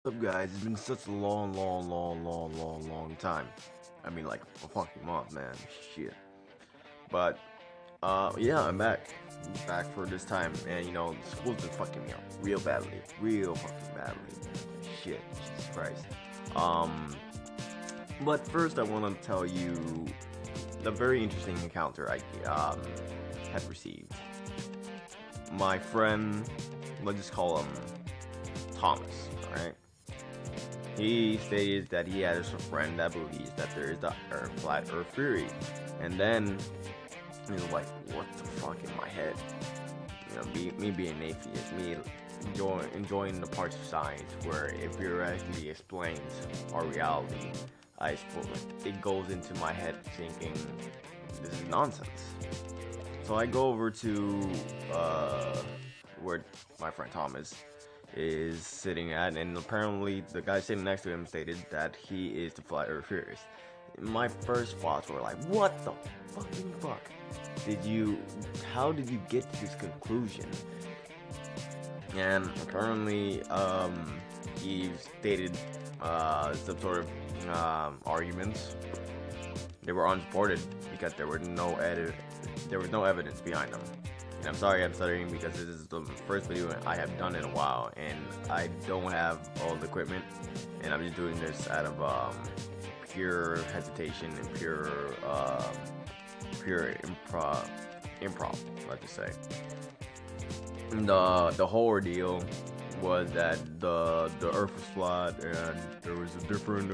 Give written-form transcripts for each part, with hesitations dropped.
What's up, guys? It's been such a long time. I mean, like a fucking month, man. Shit. But yeah, I'm back. Back for this time, and school's been fucking me up real fucking badly. Shit, Jesus Christ. Um, but first, I want to tell you the very interesting encounter I had received. My friend, let's just call him Thomas. All right. He stated that he has a friend that believes that there is the flat Earth theory, and then he was like, "What the fuck?" In my head, me being an atheist, me enjoying the parts of science where it theoretically explains our reality. I suppose it goes into my head thinking this is nonsense. So I go over to where my friend Thomas is sitting at, and apparently the guy sitting next to him stated that he is the flat earth theorist. My first thoughts were like, what the fucking fuck? How did you get to this conclusion? And apparently, he stated some sort of arguments. They were unsupported because there was no evidence behind them. And I'm sorry I'm stuttering because this is the first video I have done in a while, and I don't have all the equipment, and I'm just doing this out of pure hesitation and pure improv, let's just say. And the whole ordeal was that the Earth was flat, and there was a different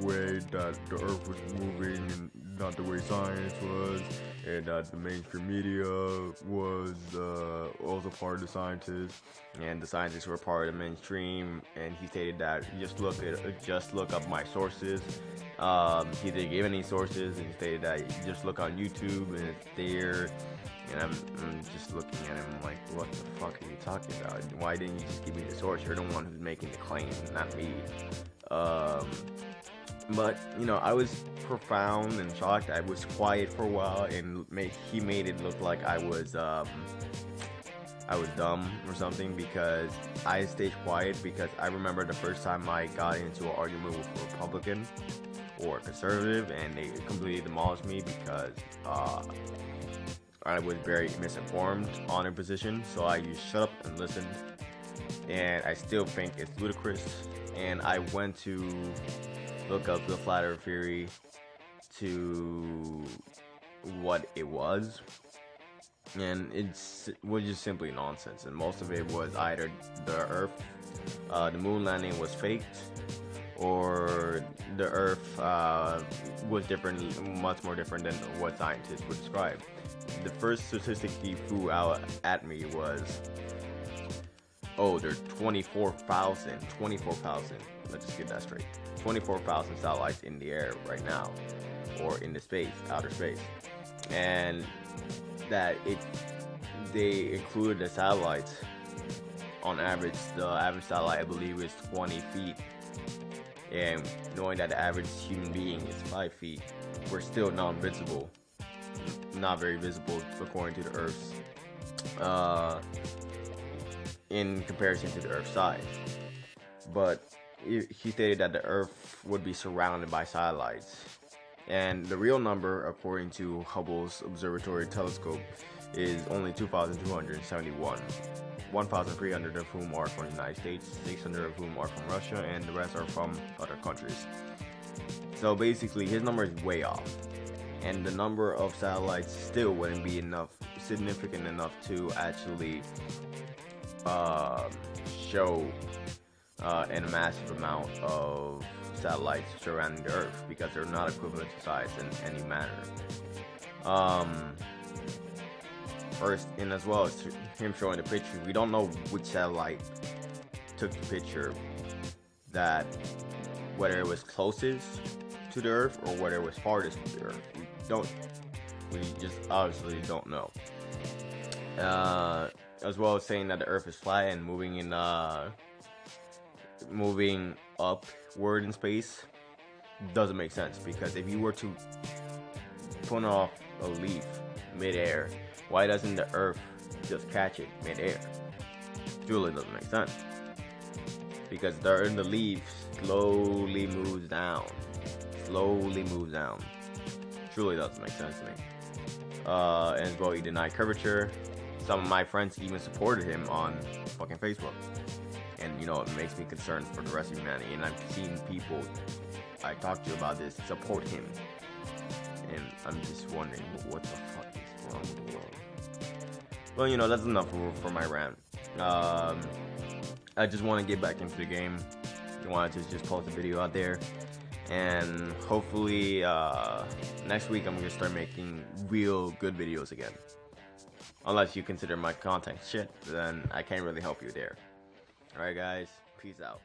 way that the Earth was moving, and not the way science was, and that the mainstream media was also part of the scientists, and the scientists were part of the mainstream. And he stated that just look up my sources. He didn't give any sources, and he stated that you just look on YouTube and it's there. And I'm just looking at him like, what the fuck are you talking about? Why didn't you just give me the source? You're the one who's making the claim, not me. But I was profound and shocked. I was quiet for a while, and he made it look like I was dumb or something, because I stayed quiet because I remember the first time I got into an argument with a Republican or a conservative, and they completely demolished me because I was very misinformed on their position. So I used shut up and listen, and I still think it's ludicrous. And I went to look up the flat earth theory to what it was, and it was just simply nonsense. And most of it was either the moon landing was faked, or the earth was different, much more different than what scientists would describe. The first statistic he threw out at me was, oh, there's 24,000, let's just get that straight, 24,000 satellites in the air right now, or in the outer space. And that they included the satellites. On average, the average satellite, I believe, is 20 feet. And knowing that the average human being is 5 feet, we're still not very visible according to the Earth's, in comparison to the Earth's size. But he stated that the Earth would be surrounded by satellites, and the real number, according to Hubble's observatory telescope, is only 2,271. 1,300 of whom are from the United States, 600 of whom are from Russia, and the rest are from other countries. So basically, his number is way off, and the number of satellites still wouldn't be significant enough to actually show in a massive amount of satellites surrounding the Earth, because they're not equivalent to size in any manner. First, and as well as him showing the picture, we don't know which satellite took the picture, that whether it was closest to the Earth or whether it was farthest from the Earth. We just obviously don't know. As well as saying that the Earth is flat and moving upward in space doesn't make sense, because if you were to put off a leaf mid-air, why doesn't the Earth just catch it mid-air? Truly doesn't make sense. because during the leaf slowly moves down. Slowly moves down. Truly doesn't make sense to me. And as well, he denied curvature. Some of my friends even supported him on fucking Facebook. And, you know, it makes me concerned for the rest of humanity. And I've seen people I talked to about this support him. And I'm just wondering, what the fuck is wrong with the world? Well, you know, that's enough for my rant. I just want to get back into the game. I wanted to just post a video out there. And hopefully, next week I'm going to start making real good videos again. Unless you consider my content shit, then I can't really help you there. Alright guys, peace out.